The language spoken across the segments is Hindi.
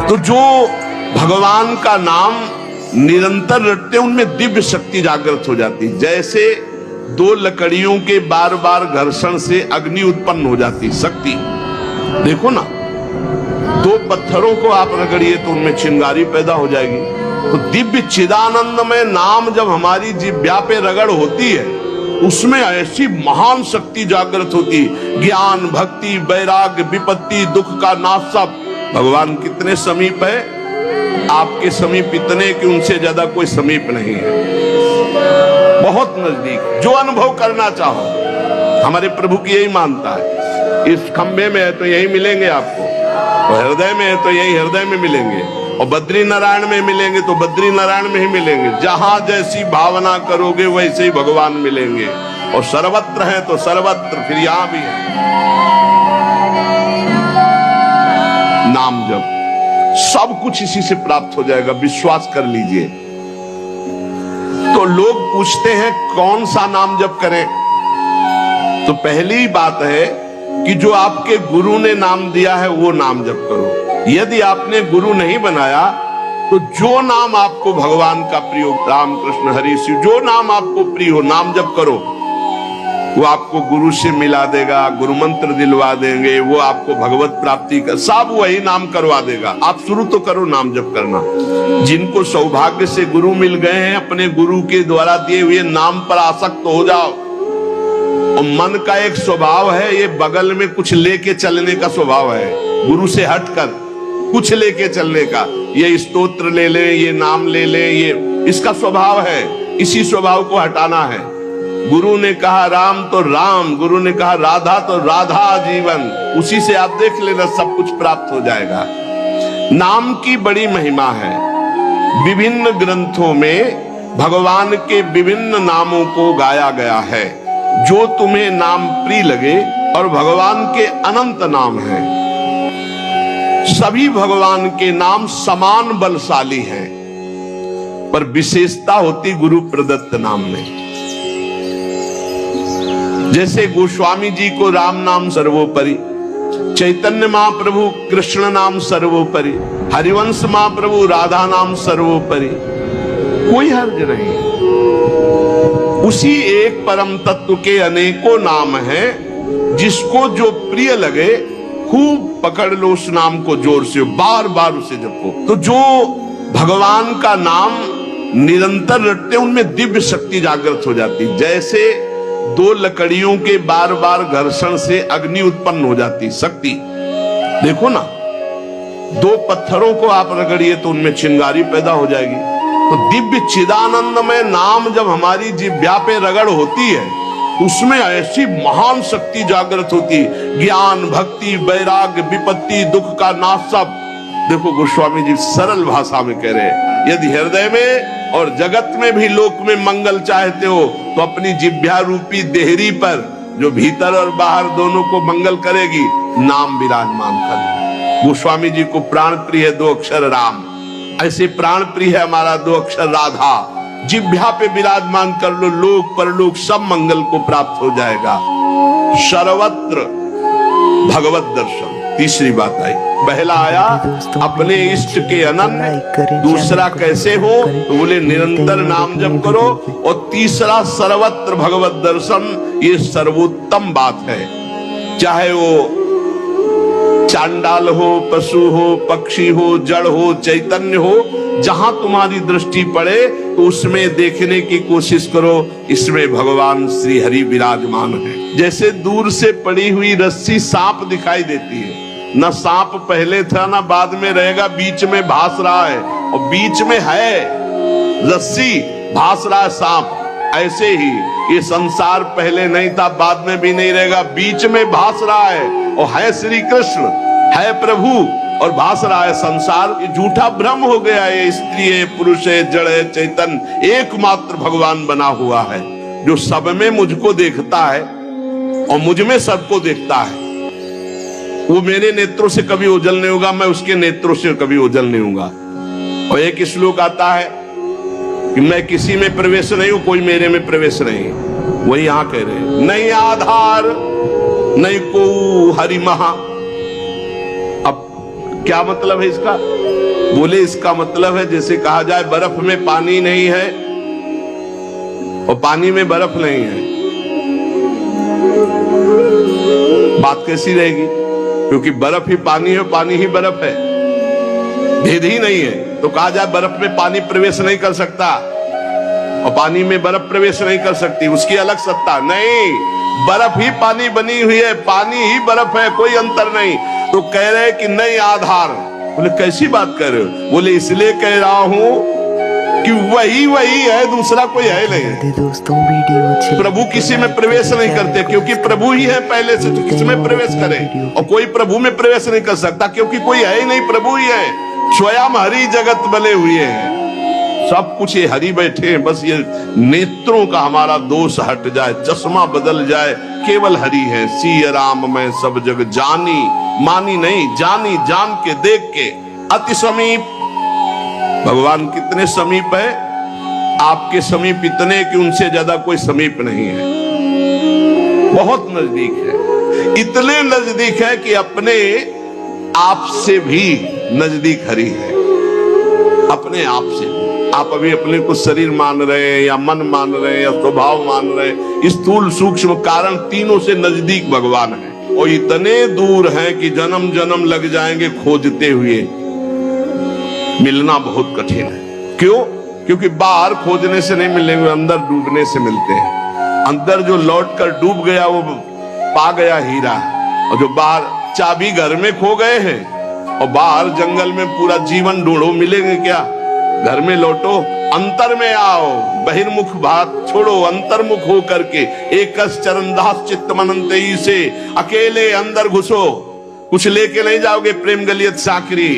तो जो भगवान का नाम निरंतर रटते उनमें दिव्य शक्ति जागृत हो जाती। जैसे दो लकड़ियों के बार बार घर्षण से अग्नि उत्पन्न हो जाती शक्ति। देखो ना, दो पत्थरों को आप रगड़िए तो उनमें चिंगारी पैदा हो जाएगी। तो दिव्य चिदानंदमय नाम जब हमारी जिह्वा पे रगड़ होती है, उसमें ऐसी महान शक्ति जागृत होती। ज्ञान, भक्ति, वैराग्य, विपत्ति, दुख का नाश सब। भगवान कितने समीप है, आपके समीप इतने कि उनसे ज्यादा कोई समीप नहीं है, बहुत नजदीक। जो अनुभव करना चाहो, हमारे प्रभु की यही मानता है। इस खंबे में है तो यही मिलेंगे आपको, और हृदय में है तो यही हृदय में मिलेंगे, और बद्री नारायण में मिलेंगे तो बद्री नारायण में ही मिलेंगे। जहां जैसी भावना करोगे वैसे ही भगवान मिलेंगे। और सर्वत्र है तो सर्वत्र, फिर यहां भी है। नाम जप सब कुछ इसी से प्राप्त हो जाएगा, विश्वास कर लीजिए। तो लोग पूछते हैं कौन सा नाम जप करें, तो पहली बात है कि जो आपके गुरु ने नाम दिया है वो नाम जप करो। यदि आपने गुरु नहीं बनाया तो जो नाम आपको भगवान का प्रिय, राम कृष्ण हरि शिव, जो नाम आपको प्रिय हो नाम जप करो। वो आपको गुरु से मिला देगा, गुरु मंत्र दिलवा देंगे, वो आपको भगवत प्राप्ति का सब वही नाम करवा देगा। आप शुरू तो करो नाम जप करना। जिनको सौभाग्य से गुरु मिल गए हैं, अपने गुरु के द्वारा दिए हुए नाम पर आसक्त हो जाओ। और मन का एक स्वभाव है, ये बगल में कुछ लेके चलने का स्वभाव है, गुरु से हटकर कुछ लेके चलने का। ये स्तोत्र ले ले, ये नाम ले ले, ये इसका स्वभाव है। इसी स्वभाव को हटाना है। गुरु ने कहा राम तो राम, गुरु ने कहा राधा तो राधा जीवन, उसी से आप देख लेना सब कुछ प्राप्त हो जाएगा। नाम की बड़ी महिमा है। विभिन्न ग्रंथों में भगवान के विभिन्न नामों को गाया गया है। जो तुम्हें नाम प्रिय लगे, और भगवान के अनंत नाम हैं। सभी भगवान के नाम समान बलशाली हैं, पर विशेषता होती गुरु प्रदत्त नाम में। जैसे गोस्वामी जी को राम नाम सर्वोपरि, चैतन्य महाप्रभु कृष्ण नाम सर्वोपरि, हरिवंश महाप्रभु राधा नाम सर्वोपरि, कोई हर्ज नहीं। उसी एक परम तत्व के अनेकों नाम हैं, जिसको जो प्रिय लगे खूब पकड़ लो उस नाम को, जोर से बार बार उसे जपो। तो जो भगवान का नाम निरंतर रटते उनमें दिव्य शक्ति जागृत हो जाती। जैसे दो लकड़ियों के बार बार घर्षण से अग्नि उत्पन्न हो जाती शक्ति। देखो ना, दो पत्थरों को आप रगड़िए तो उनमें चिंगारी पैदा हो जाएगी। तो दिव्य चिदानंदमय नाम जब हमारी जिह्वा पे रगड़ होती है, उसमें ऐसी महान शक्ति जागृत होती। ज्ञान, भक्ति, वैराग्य, विपत्ति, दुख का नाश सब। देखो गोस्वामी जी सरल भाषा में कह रहे हैं, यदि हृदय में और जगत में भी लोक में मंगल चाहते हो तो अपनी जिह्वा रूपी देहरी पर, जो भीतर और बाहर दोनों को मंगल करेगी, नाम विराजमान कर। गोस्वामी जी को प्राण प्रिय है 2 अक्षर राम, ऐसे प्राण प्रिय है हमारा 2 अक्षर राधा। जिह्वा पे विराजमान कर लो, लोक परलोक सब मंगल को प्राप्त हो जाएगा। सर्वत्र भगवत दर्शन। तीसरी बात आई, पहला आया अपने इष्ट के अनन्य, दूसरा कैसे हो तो बोले निरंतर नाम जप करो, और तीसरा सर्वत्र भगवत दर्शन। ये सर्वोत्तम बात है। चाहे वो चांडाल हो, पशु हो, पक्षी हो, जड़ हो, चैतन्य हो, जहां तुम्हारी दृष्टि पड़े तो उसमें देखने की कोशिश करो, इसमें भगवान श्री हरि विराजमान है। जैसे दूर से पड़ी हुई रस्सी सांप दिखाई देती है, न सांप पहले था न बाद में रहेगा, बीच में भास रहा है, और बीच में है रस्सी, भास रहा है सांप। ऐसे ही ये संसार पहले नहीं था, बाद में भी नहीं रहेगा, बीच में भास रहा है, और है श्री कृष्ण, है प्रभु, और भास रहा है संसार। ये झूठा भ्रम हो गया है। स्त्री है, पुरुष है, जड़ है, चैतन्य, एकमात्र भगवान बना हुआ है, जो सब में मुझको देखता है और मुझ में सबको देखता है। वो मेरे नेत्रों से कभी ओझल नहीं होगा, मैं उसके नेत्रों से कभी ओझल नहीं होगा। और एक श्लोक आता है कि मैं किसी में प्रवेश नहीं हूं, कोई मेरे में प्रवेश नहीं। वही यहां कह रहे हैं, नहीं आधार नहीं को हरि महा। अब क्या मतलब है इसका? बोले इसका मतलब है जैसे कहा जाए बर्फ में पानी नहीं है और पानी में बर्फ नहीं है, बात कैसी रहेगी? क्योंकि बर्फ ही पानी है, पानी ही बर्फ है, भेद ही नहीं है। तो कहा जाए बर्फ में पानी प्रवेश नहीं कर सकता और पानी में बर्फ प्रवेश नहीं कर सकती, उसकी अलग सत्ता नहीं। बर्फ ही पानी बनी हुई है, पानी ही बर्फ है, कोई अंतर नहीं। तो कह रहे कि नहीं आधार। बोले कैसी बात कर रहे हो? बोले इसलिए कह रहा हूं कि वही वही है, दूसरा कोई है नहीं। दोस्तों वीडियो प्रभु किसी में प्रवेश नहीं करते क्योंकि प्रभु ही है पहले से, तो किसी में प्रवेश करे? और कोई प्रभु में प्रवेश नहीं कर सकता क्योंकि कोई है ही नहीं, प्रभु ही है। स्वयं हरि जगत बने हुए हैं, सब कुछ ये हरि बैठे हैं। बस ये नेत्रों का हमारा दोष हट जाए, चश्मा बदल जाए, केवल हरि है। सिय राम मैं सब जग जानी, मानी नहीं जानी, जान के देख के अति समीप। भगवान कितने समीप है? आपके समीप इतने कि उनसे ज्यादा कोई समीप नहीं है, बहुत नजदीक है। इतने नजदीक है कि अपने आप से भी नजदीक हरि है, अपने आप से। आप अभी अपने को शरीर मान रहे हैं या मन मान रहे हैं या स्वभाव मान रहे हैं, स्थूल सूक्ष्म कारण तीनों से नजदीक भगवान है। और इतने दूर हैं कि जन्म जन्म लग जाएंगे खोजते हुए, मिलना बहुत कठिन है। क्यों? क्योंकि बाहर खोजने से नहीं मिलेंगे, अंदर डूबने से मिलते हैं। अंदर जो लौट कर डूब गया वो पा गया हीरा, और जो बाहर चाबी घर में खो गए हैं और बाहर जंगल में पूरा जीवन ढूंढो, मिलेंगे क्या? घर में लौटो, अंतर में आओ, बहिर्मुख बात छोड़ो, अंतर्मुख हो करके एक चरणदास चित्त मनंते ही से अकेले अंदर घुसो। कुछ लेके नहीं जाओगे, प्रेम गलियत साकरी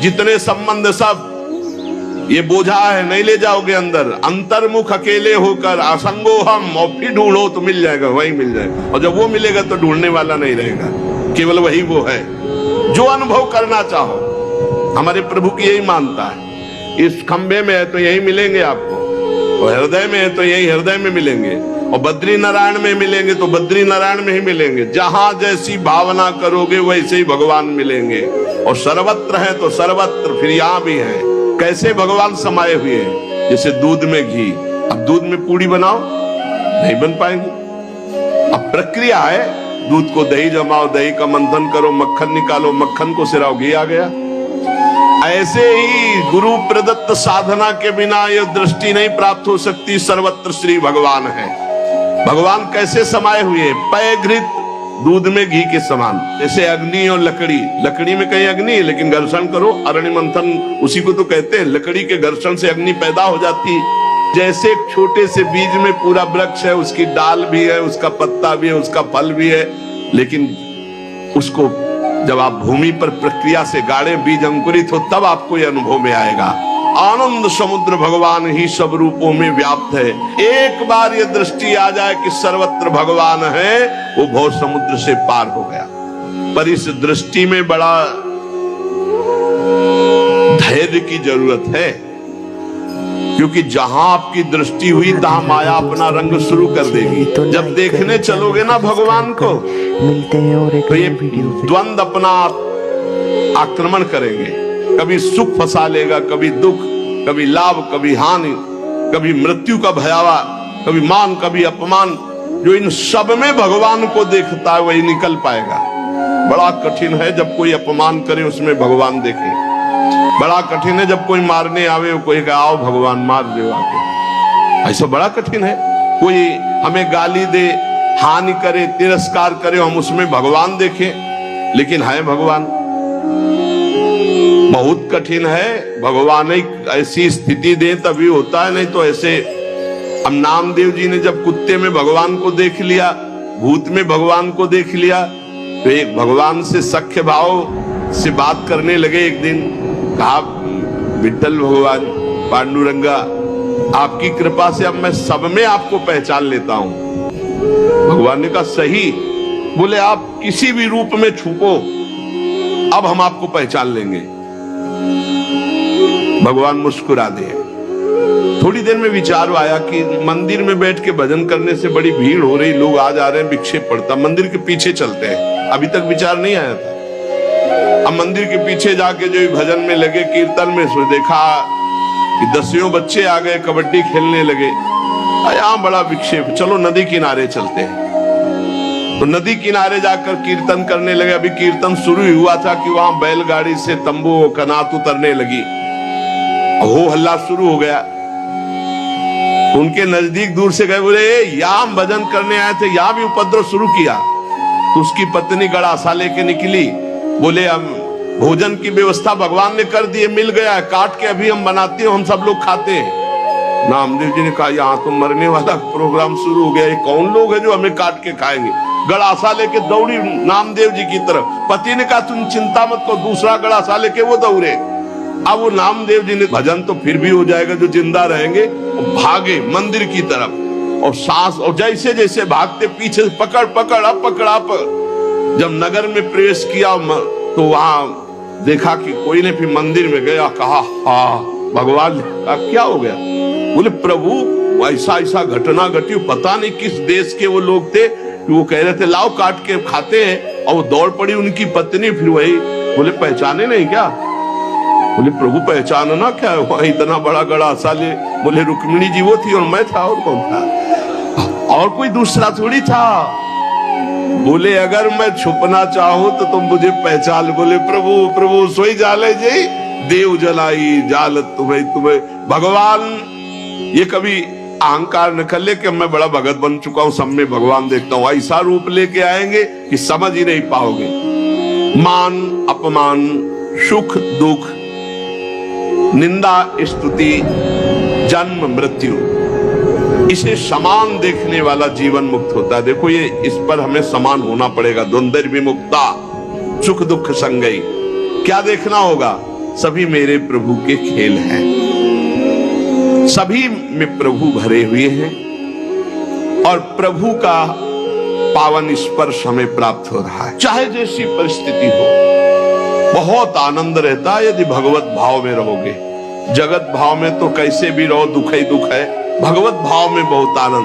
जितने संबंध सब ये बोझा है, नहीं ले जाओगे अंदर। अंतर्मुख अकेले होकर असंगो हम, और फिर ढूंढो तो मिल जाएगा, वही मिल जाएगा। और जब वो मिलेगा तो ढूंढने वाला नहीं रहेगा, केवल वही वो है जो अनुभव करना चाहो। हमारे प्रभु की यही मानता है, इस खंबे में है तो यही मिलेंगे आपको, और हृदय में है तो यही हृदय में मिलेंगे, और बद्री नारायण में मिलेंगे तो बद्री नारायण में ही मिलेंगे। जहां जैसी भावना करोगे वैसे ही भगवान मिलेंगे। और सर्वत्र है तो सर्वत्र फिर यहां भी है। कैसे भगवान समाये हुए हैं? जैसे दूध में घी। अब दूध में पूड़ी बनाओ, नहीं बन पाएंगे। अब प्रक्रिया है, दूध को दही जमाओ, दही का मंथन करो, मक्खन निकालो, मक्खन को सिराओ, घी आ गया। ऐसे ही गुरु प्रदत्त साधना के बिना यह दृष्टि नहीं प्राप्त हो सकती। सर्वत्र श्री भगवान है। भगवान कैसे समाये हुए? पय घृत दूध में घी के समान। जैसे अग्नि और लकड़ी, लकड़ी में कहीं अग्नि है लेकिन घर्षण करो, अरण्य मंथन उसी को तो कहते हैं। लकड़ी के घर्षण से अग्नि पैदा हो जाती। जैसे एक छोटे से बीज में पूरा वृक्ष है, उसकी डाल भी है, उसका पत्ता भी है, उसका फल भी है, लेकिन उसको जब आप भूमि पर प्रक्रिया से गाड़े, बीज अंकुरित हो, तब आपको यह अनुभव में आएगा। आनंद समुद्र भगवान ही सब रूपों में व्याप्त है। एक बार ये दृष्टि आ जाए कि सर्वत्र भगवान है, वो भव समुद्र से पार हो गया। पर इस दृष्टि में बड़ा धैर्य की जरूरत है, क्योंकि जहां आपकी दृष्टि हुई तहां माया अपना रंग शुरू कर देगी। जब देखने चलोगे ना भगवान को, मिलते हैं और एक तो ये द्वंद अपना आक्रमण करेंगे। कभी सुख फंसा लेगा, कभी दुख, कभी लाभ, कभी हानि, कभी मृत्यु का भयावा, कभी मान, कभी अपमान। जो इन सब में भगवान को देखता है वही निकल पाएगा। बड़ा कठिन है जब कोई अपमान करे उसमें भगवान देखे। बड़ा कठिन है जब कोई मारने आवे, कोई कहे आओ भगवान मार दे आके। ऐसा बड़ा कठिन है। कोई हमें गाली दे, हानि करे, तिरस्कार करे, हम उसमें भगवान देखें, लेकिन है भगवान। बहुत कठिन है। भगवान एक ऐसी स्थिति दे तभी होता है, नहीं तो ऐसे। हम नामदेव जी ने जब कुत्ते में भगवान को देख लिया, भूत में भगवान को देख लिया, तो एक भगवान से सख्य भाव से बात करने लगे। एक दिन कहा, विठ्ठल भगवान, पांडुरंगा, आपकी कृपा से अब मैं सब में आपको पहचान लेता हूं। भगवान ने कहा सही। बोले आप किसी भी रूप में छुपो, अब हम आपको पहचान लेंगे। भगवान मुस्कुरा दिए। थोड़ी देर में विचार आया कि मंदिर में बैठ के भजन करने से बड़ी भीड़ हो रही, लोग आ जा रहे हैं, विक्षेप पड़ता, मंदिर के पीछे चलते हैं। अभी तक विचार नहीं आया था। अब मंदिर के पीछे जाके जो भजन में लगे, कीर्तन में, सो देखा कि 10 बच्चे आ गए, कबड्डी खेलने लगे। यहाँ बड़ा विक्षेप, चलो नदी किनारे चलते हैं। तो नदी किनारे जाकर कीर्तन करने लगे। अभी कीर्तन शुरू ही हुआ था कि वहां बैलगाड़ी से तंबू कनात उतरने लगी, हो हल्ला शुरू हो गया। उनके नजदीक दूर से गए, बोले यहाँ हम भजन करने आए थे, यहाँ भी उपद्रव शुरू किया। तो उसकी पत्नी गड़ासा लेके निकली, बोले हम भोजन की व्यवस्था भगवान ने कर दी है, मिल गया है, काट के अभी हम बनाते हैं, हम सब लोग खाते हैं। नामदेव जी ने कहा यहाँ तो मरने वाला प्रोग्राम शुरू हो गया, ये कौन लोग हैं जो हमें काट के खाएंगे। गड़ासा लेके दौड़ी नामदेव जी की तरफ। पति ने कहा तुम चिंता मत करो, दूसरा गड़ासा लेके वो दौड़े। अब वो नामदेव जी ने भजन तो फिर भी हो जाएगा जो जिंदा रहेंगे, भागे मंदिर की तरफ और सांस, और जैसे जैसे भागते पीछे से पकड़ पकड़ अब पकड़ा पर। जब नगर में प्रवेश किया तो वहां देखा कि कोई ने फिर मंदिर में गया, कहा हाँ भगवान, क्या हो गया? बोले प्रभु ऐसा ऐसा घटना घटी, पता नहीं किस देश के वो लोग थे, वो कह रहे थे लाओ काट के खाते हैं, और वो दौड़ पड़ी उनकी पत्नी। फिर वही बोले पहचाने नहीं क्या? बोले प्रभु पहचानना क्या है, वहां इतना बड़ा गड़ासा ले। बोले रुक्मिणी जी वो थी और मैं था, और कौन था? और कोई दूसरा थोड़ी था। बोले अगर मैं छुपना चाहूं तो तुम मुझे पहचान। बोले प्रभु प्रभु सोई जाले जी देव जलाई जालत तुम्हें तुम्हें। भगवान ये कभी अहंकार न कर ले कि मैं बड़ा भगत बन चुका हूं, सब में भगवान देखता हूं। ऐसा रूप लेके आएंगे कि समझ ही नहीं पाओगे। मान अपमान, सुख दुख, निंदा स्तुति, जन्म मृत्यु, इसे समान देखने वाला जीवन मुक्त होता है। देखो ये इस पर हमें समान होना पड़ेगा। द्वंद्व विमुक्ता, सुख दुख संगई। क्या देखना होगा? सभी मेरे प्रभु के खेल हैं, सभी में प्रभु भरे हुए हैं, और प्रभु का पावन स्पर्श हमें प्राप्त हो रहा है। चाहे जैसी परिस्थिति हो, बहुत आनंद रहता है यदि भगवत भाव में रहोगे। जगत भाव में तो कैसे भी रहो दुख ही दुख है, भगवत भाव में बहुत आनंद।